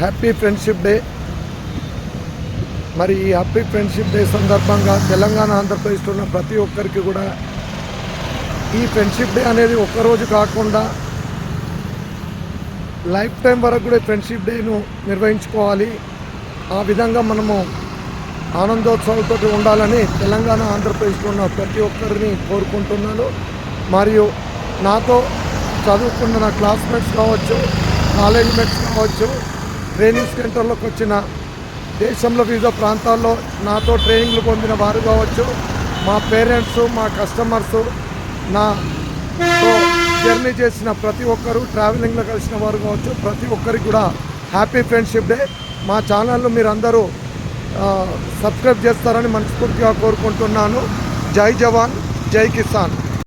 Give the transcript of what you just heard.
Happy friendship day. మరి ఈ happy friendship day సందర్భంగా తెలంగాణ ఆంధ్రప్రదేశ్లో ఉన్న ప్రతి ఒక్కరికి కూడా ఈ ఫ్రెండ్షిప్ డే అనేది ఒక్కరోజు కాకుండా లైఫ్ టైం వరకు కూడా ఫ్రెండ్షిప్ డేను నిర్వహించుకోవాలి. ఆ విధంగా మనము ఆనందోత్సవాలతో ఉండాలని తెలంగాణ ఆంధ్రప్రదేశ్లో ఉన్న ప్రతి ఒక్కరిని కోరుకుంటున్నాను. మరియు నాతో చదువుకున్న నా క్లాస్మేట్స్ కావచ్చు, కాలేజ్ మేట్స్ కావచ్చు, ట్రైనింగ్ సెంటర్లోకి వచ్చిన దేశంలో వివిధ ప్రాంతాల్లో నాతో ట్రైనింగ్లు పొందిన వారు కావచ్చు, మా పేరెంట్స్, మా కస్టమర్స్, నాతో జర్నీ చేసిన ప్రతి ఒక్కరు, ట్రావెలింగ్లో కలిసిన వారు కావచ్చు, ప్రతి ఒక్కరికి కూడా హ్యాపీ ఫ్రెండ్షిప్ డే. మా ఛానల్ను మీరందరూ సబ్స్క్రైబ్ చేస్తారని మనస్ఫూర్తిగా కోరుకుంటున్నాను. జై జవాన్, జై కిసాన్.